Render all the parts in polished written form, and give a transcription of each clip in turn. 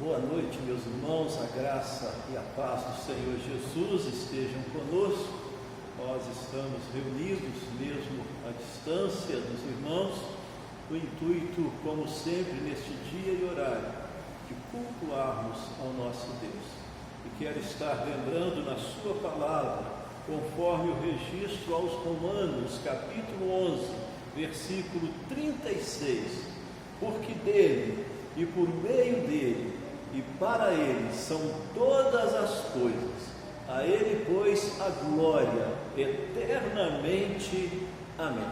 Boa noite, meus irmãos, a graça e a paz do Senhor Jesus estejam conosco. Nós estamos reunidos, mesmo à distância dos irmãos, no intuito, como sempre, neste dia e horário, de cultuarmos ao nosso Deus. E quero estar lembrando na sua palavra, conforme o registro aos Romanos, capítulo 11, versículo 36, porque dele e por meio dele e para ele são todas as coisas, a ele, pois, a glória eternamente. Amém.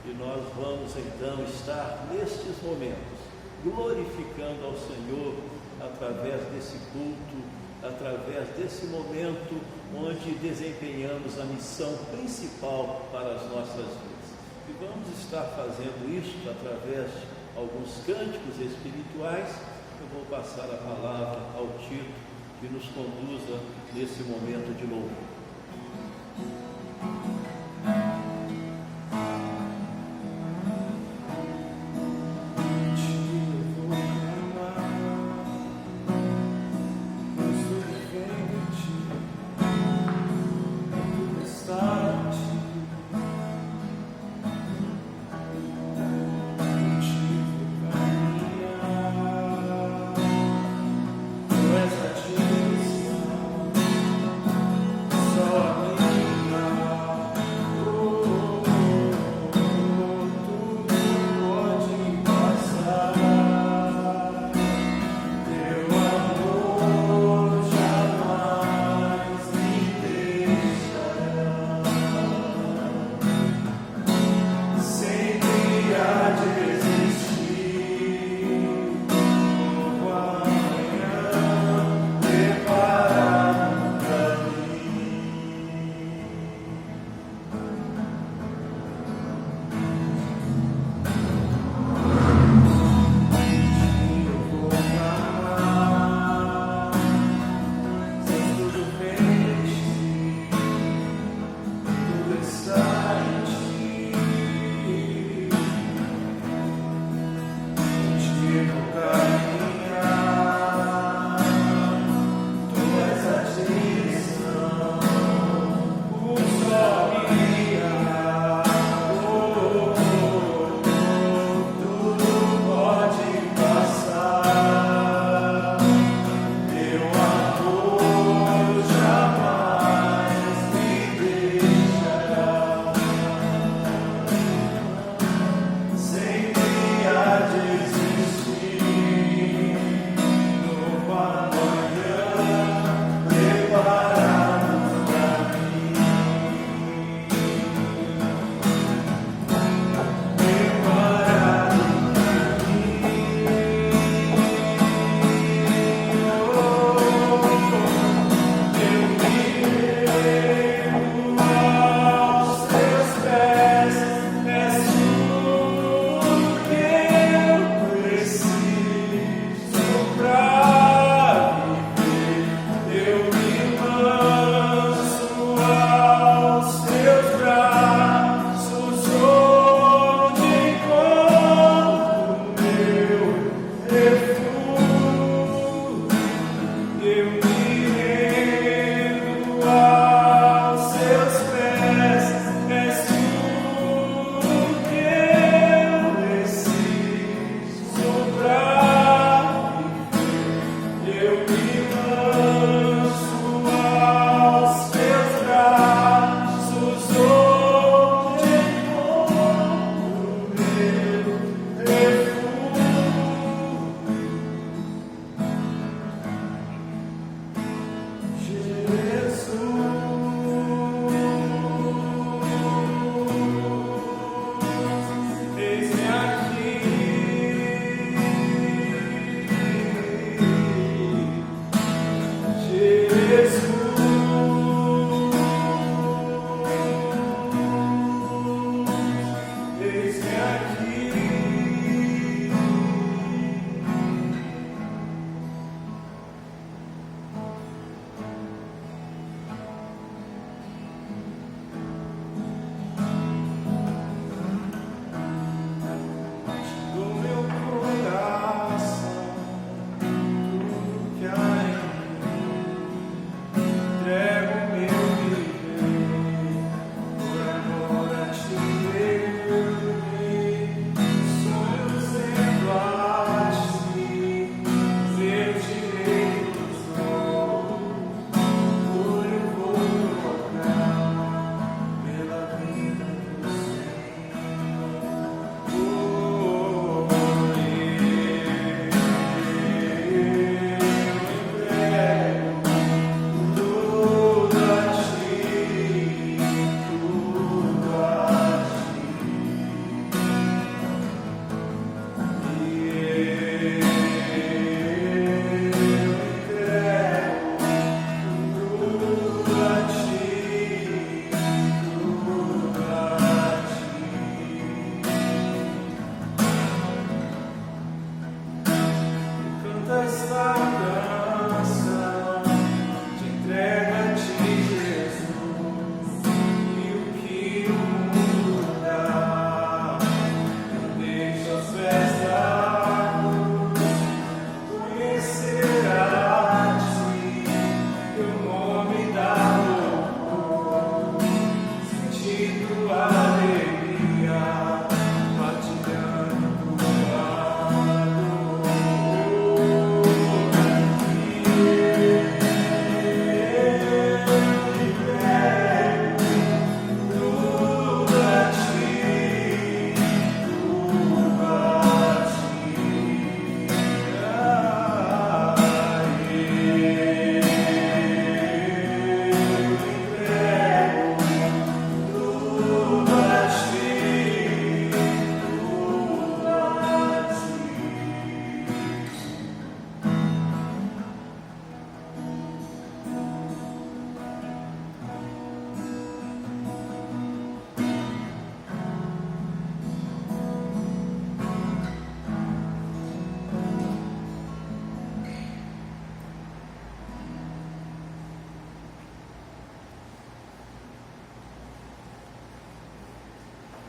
E nós vamos então estar nestes momentos glorificando ao Senhor através desse culto, através desse momento onde desempenhamos a missão principal para as nossas vidas. E vamos estar fazendo isso através de alguns cânticos espirituais. Eu vou passar a palavra ao Tito, que nos conduza nesse momento de louvor. Só a minha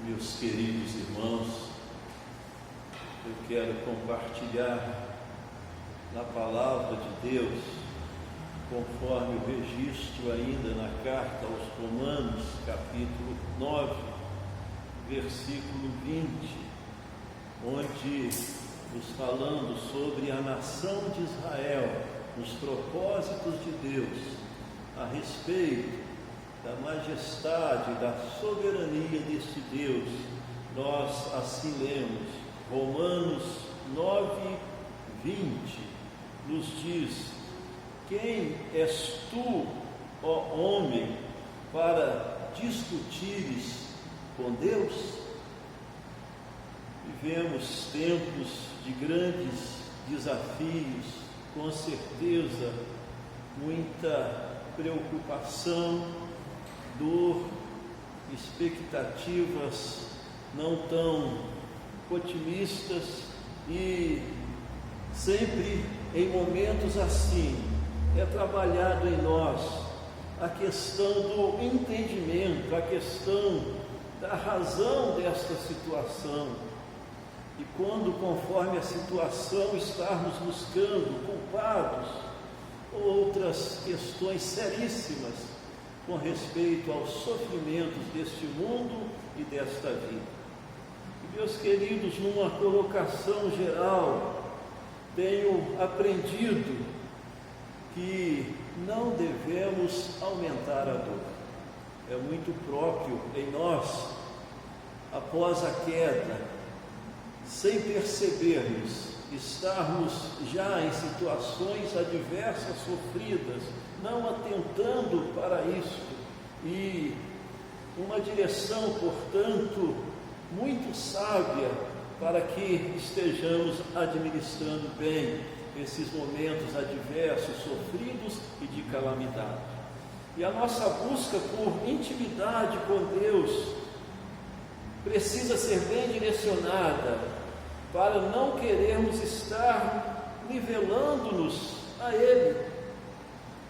Meus queridos irmãos, eu quero compartilhar na palavra de Deus, conforme o registro ainda na carta aos Romanos, capítulo 9, versículo 20, onde nos falando sobre a nação de Israel, os propósitos de Deus, a respeito da majestade, da soberania deste Deus. Nós assim lemos, Romanos 9, 20, nos diz: quem és tu, ó homem, para discutires com Deus? Vivemos tempos de grandes desafios, com certeza, muita preocupação, dor, expectativas não tão otimistas, e sempre em momentos assim é trabalhado em nós a questão do entendimento, a questão da razão desta situação. E quando, conforme a situação, estarmos buscando culpados, outras questões seríssimas com respeito aos sofrimentos deste mundo e desta vida. E, meus queridos, numa colocação geral, tenho aprendido que não devemos aumentar a dor. É muito próprio em nós, após a queda, sem percebermos, estarmos já em situações adversas, sofridas, não atentando para isso, e uma direção, portanto, muito sábia para que estejamos administrando bem esses momentos adversos, sofridos e de calamidade. E a nossa busca por intimidade com Deus precisa ser bem direcionada, para não querermos estar nivelando-nos a Ele.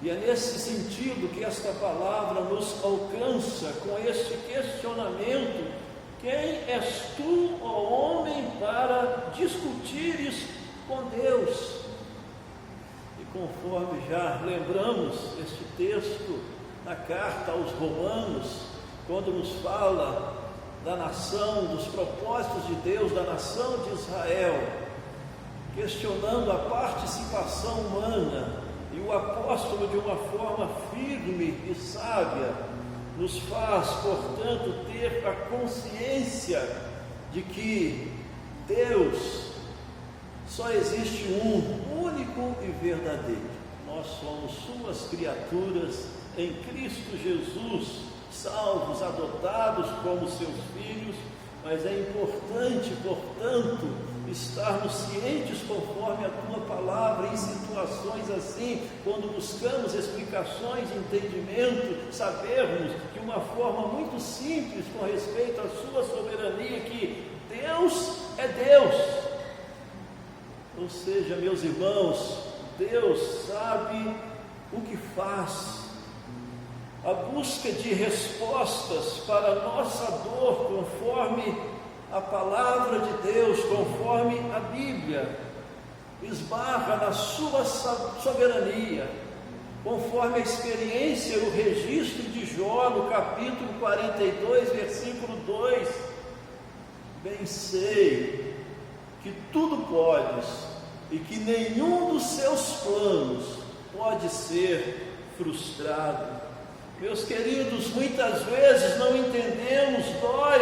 E é nesse sentido que esta palavra nos alcança com este questionamento: quem és tu, ó homem, para discutires com Deus? E conforme já lembramos este texto na carta aos Romanos, quando nos fala da nação, dos propósitos de Deus, da nação de Israel, questionando a participação humana, e o apóstolo, de uma forma firme e sábia, nos faz, portanto, ter a consciência de que Deus só existe um, único e verdadeiro. Nós somos suas criaturas em Cristo Jesus, salvos, adotados como seus filhos, mas é importante, portanto, estarmos cientes, conforme a tua palavra, em situações assim, quando buscamos explicações, entendimento, sabermos de uma forma muito simples com respeito à sua soberania, que Deus é Deus. Ou seja, meus irmãos, Deus sabe o que faz. A busca de respostas para a nossa dor, conforme a palavra de Deus, conforme a Bíblia, esbarra na sua soberania, conforme a experiência e o registro de Jó, no capítulo 42, versículo 2. Bem sei que tudo podes e que nenhum dos seus planos pode ser frustrado. Meus queridos, muitas vezes não entendemos, dói,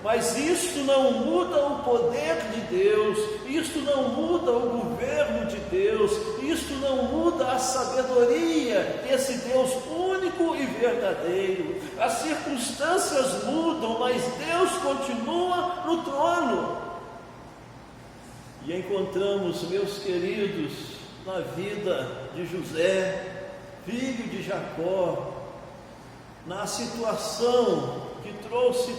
mas isto não muda o poder de Deus, isto não muda o governo de Deus, isto não muda a sabedoria desse Deus único e verdadeiro. As circunstâncias mudam, mas Deus continua no trono. E encontramos, meus queridos, na vida de José, filho de Jacó, na situação que trouxe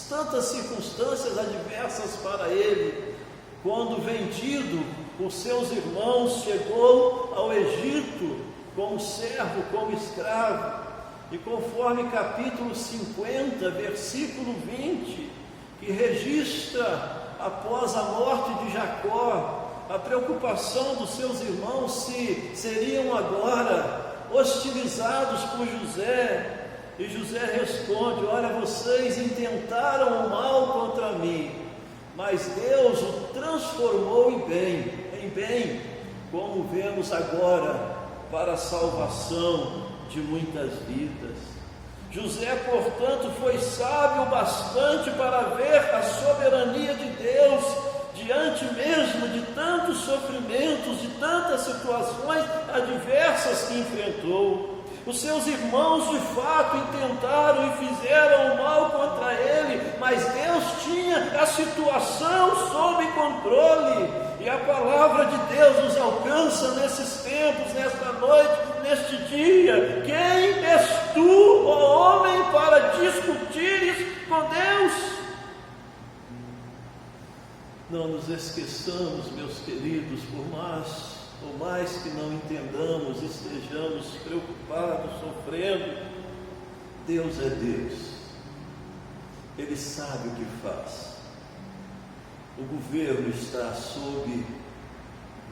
tantas circunstâncias adversas para ele, quando vendido por seus irmãos, chegou ao Egito como servo, como escravo, e conforme capítulo 50, versículo 20, que registra, após a morte de Jacó, a preocupação dos seus irmãos se seriam agora hostilizados por José, e José responde: olha, vocês intentaram o mal contra mim, mas Deus o transformou em bem, como vemos agora, para a salvação de muitas vidas. José, portanto, foi sábio bastante para ver a soberania de Deus diante mesmo de tantos sofrimentos, de tantas situações adversas que enfrentou. Os seus irmãos de fato intentaram e fizeram o mal contra ele, mas Deus tinha a situação sob controle. E a palavra de Deus nos alcança nesses tempos, nesta noite, neste dia. Quem és tu, ó homem, para discutires com Deus? Não nos esqueçamos, meus queridos, por mais que não entendamos, estejamos preocupados, sofrendo, Deus é Deus. Ele sabe o que faz. O governo está sob,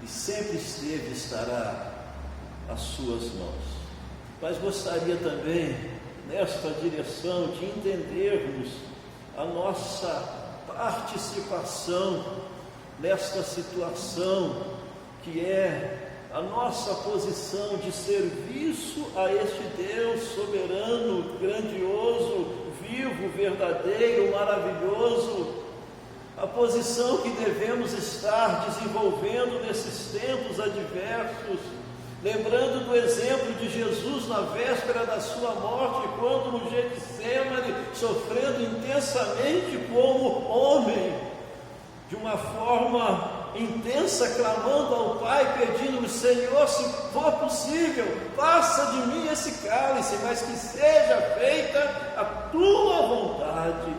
e sempre esteve e estará às suas mãos. Mas gostaria também, nesta direção, de entendermos a nossa participação nesta situação, que é a nossa posição de serviço a este Deus soberano, grandioso, vivo, verdadeiro, maravilhoso. A posição que devemos estar desenvolvendo nesses tempos adversos, lembrando do exemplo de Jesus na véspera da sua morte, quando no Getsêmani, sofrendo intensamente como homem, de uma forma intensa, clamando ao Pai, pedindo-lhe: Senhor, se for possível, passa de mim esse cálice, mas que seja feita a tua vontade.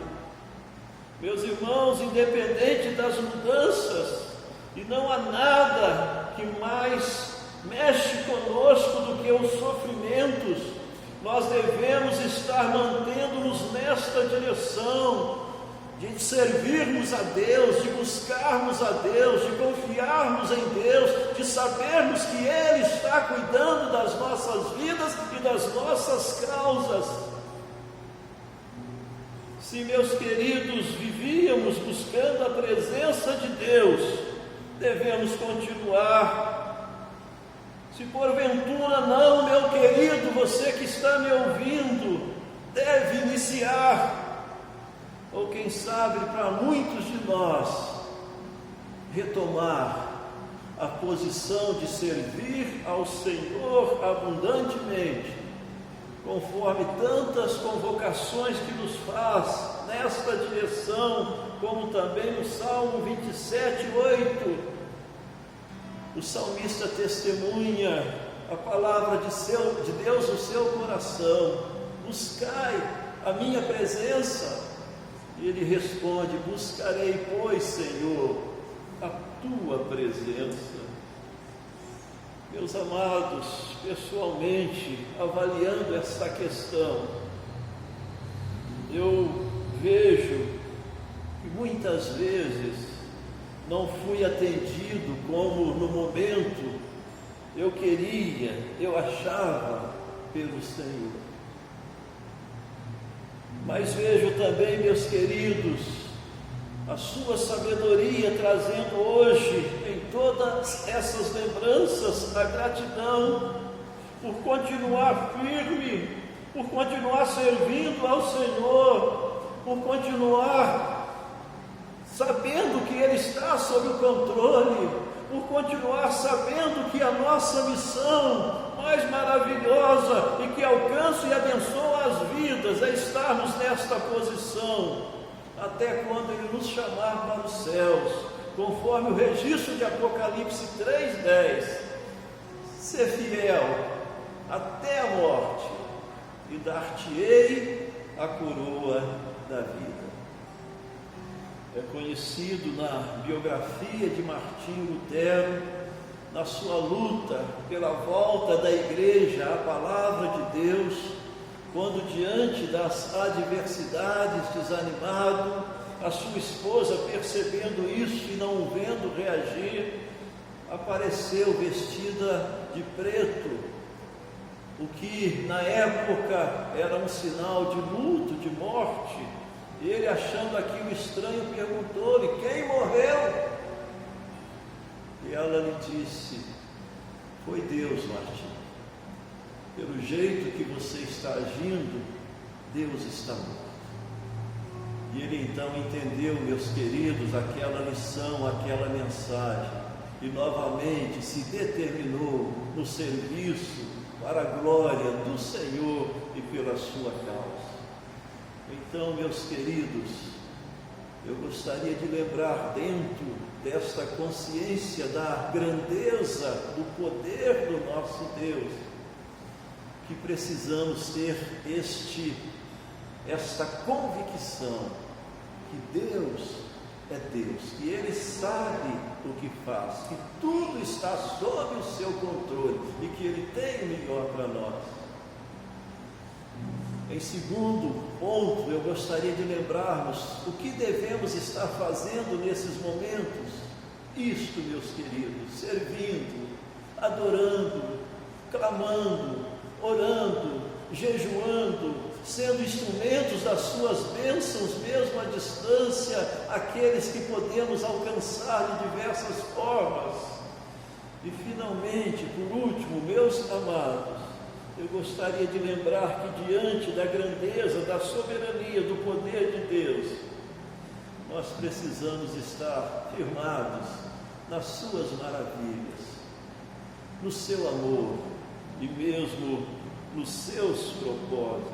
Meus irmãos, independente das mudanças, e não há nada que mais mexe conosco do que os sofrimentos, nós devemos estar mantendo-nos nesta direção, de servirmos a Deus, de buscarmos a Deus, de confiarmos em Deus, de sabermos que Ele está cuidando das nossas vidas e das nossas causas. Se, meus queridos, vivíamos buscando a presença de Deus, devemos continuar. Se porventura não, meu querido, você que está me ouvindo, deve iniciar, ou quem sabe para muitos de nós, retomar a posição de servir ao Senhor abundantemente, conforme tantas convocações que nos faz nesta direção, como também no Salmo 27:8, o salmista testemunha a palavra de Deus no seu coração: buscai a minha presença. E ele responde: buscarei, pois, Senhor, a tua presença. Meus amados, pessoalmente, avaliando essa questão, eu vejo que muitas vezes não fui atendido como no momento eu queria, eu achava pelo Senhor. Mas vejo também, meus queridos, a sua sabedoria trazendo hoje em todas essas lembranças a gratidão por continuar firme, por continuar servindo ao Senhor, por continuar sabendo que Ele está sob o controle, por continuar sabendo que a nossa missão mais maravilhosa e que alcança e abençoa as vidas é estarmos nesta posição, até quando Ele nos chamar para os céus, conforme o registro de Apocalipse 3:10, ser fiel até a morte, e dar-te-ei a coroa da vida. É conhecido na biografia de Martinho Lutero, na sua luta pela volta da igreja à palavra de Deus, quando diante das adversidades, desanimado, a sua esposa, percebendo isso e não o vendo reagir, apareceu vestida de preto, o que na época era um sinal de luto, de morte. E ele, achando aquilo estranho, perguntou-lhe: quem morreu? E ela lhe disse: foi Deus, Martim. Pelo jeito que você está agindo, Deus está morto. E ele então entendeu, meus queridos, aquela lição, aquela mensagem, e novamente se determinou no serviço para a glória do Senhor e pela sua causa. Então, meus queridos, eu gostaria de lembrar, dentro desta consciência da grandeza do poder do nosso Deus, que precisamos ter esta convicção que Deus é Deus, que Ele sabe o que faz, que tudo está sob o seu controle e que Ele tem o melhor para nós. Em segundo ponto, eu gostaria de lembrarmos o que devemos estar fazendo nesses momentos. Isto, meus queridos, servindo, adorando, clamando, orando, jejuando, sendo instrumentos das suas bênçãos, mesmo à distância, aqueles que podemos alcançar de diversas formas. E finalmente, por último, meus amados, eu gostaria de lembrar que diante da grandeza, da soberania, do poder de Deus, nós precisamos estar firmados nas suas maravilhas, no seu amor e mesmo nos seus propósitos,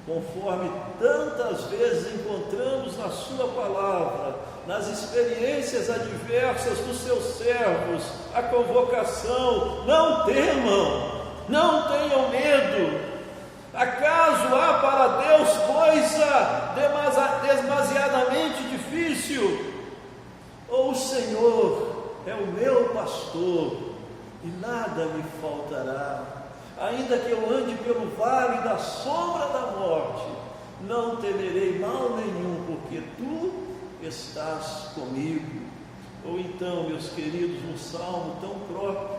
conforme tantas vezes encontramos na sua palavra, nas experiências adversas dos seus servos, a convocação: não temam, não tenham medo. Acaso há para Deus coisa demasiadamente difícil? Ou o Senhor é o meu pastor e nada me faltará? Ainda que eu ande pelo vale da sombra da morte, não temerei mal nenhum, porque tu estás comigo. Ou então, meus queridos, um salmo tão próprio,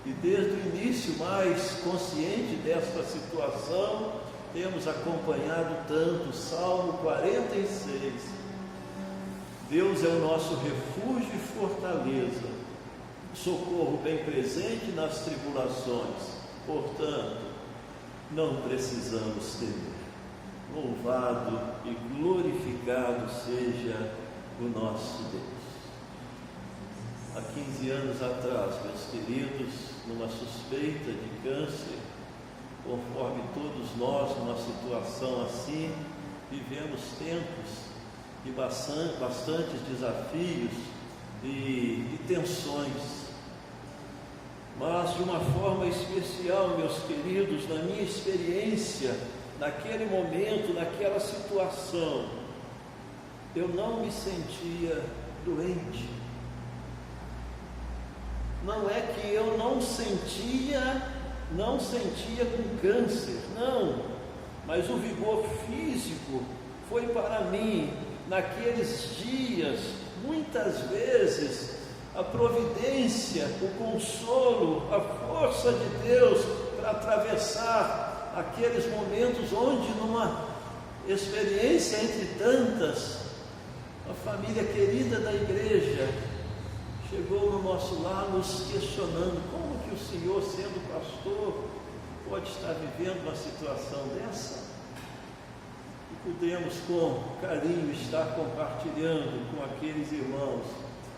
e desde o início mais consciente desta situação, temos acompanhado tanto, Salmo 46. Deus é o nosso refúgio e fortaleza, socorro bem presente nas tribulações, portanto, não precisamos temer. Louvado e glorificado seja o nosso Deus. Há 15 anos atrás, meus queridos, numa suspeita de câncer, conforme todos nós, numa situação assim, vivemos tempos de bastantes desafios e tensões. Mas de uma forma especial, meus queridos, na minha experiência, naquele momento, naquela situação, eu não me sentia doente. não é que eu não sentia com câncer, não, mas o vigor físico foi para mim, naqueles dias, muitas vezes, a providência, o consolo, a força de Deus para atravessar aqueles momentos onde, numa experiência entre tantas, a família querida da igreja chegou no nosso lar nos questionando como que o senhor, sendo pastor, pode estar vivendo uma situação dessa? E podemos com carinho estar compartilhando com aqueles irmãos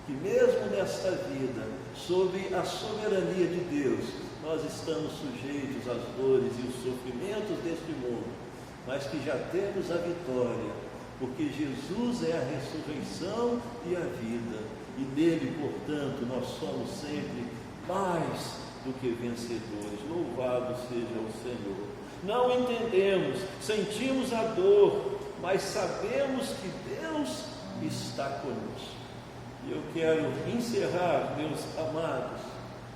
que mesmo nesta vida, sob a soberania de Deus, nós estamos sujeitos às dores e os sofrimentos deste mundo, mas que já temos a vitória, porque Jesus é a ressurreição e a vida, e nele, portanto, nós somos sempre mais do que vencedores. Louvado seja o Senhor. Não entendemos, sentimos a dor, mas sabemos que Deus está conosco. E eu quero encerrar, meus amados,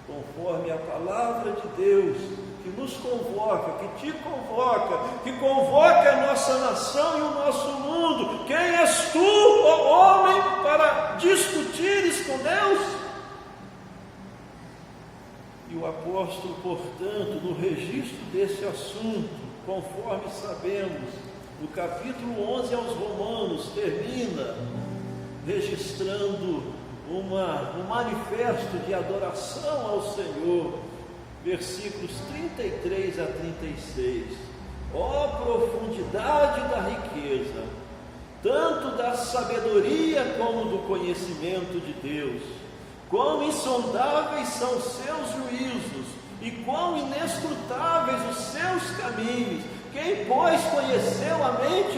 conforme a palavra de Deus, que nos convoca, que te convoca, que convoca a nossa nação e o nosso mundo. Quem és tu, ó homem, para discutires com Deus? E o apóstolo, portanto, no registro desse assunto, conforme sabemos, no capítulo 11 aos Romanos, termina registrando um manifesto de adoração ao Senhor, versículos 33 a 36. Ó profundidade da riqueza, tanto da sabedoria como do conhecimento de Deus! Quão insondáveis são os seus juízos, e quão inescrutáveis os seus caminhos! Quem, pois, conheceu a mente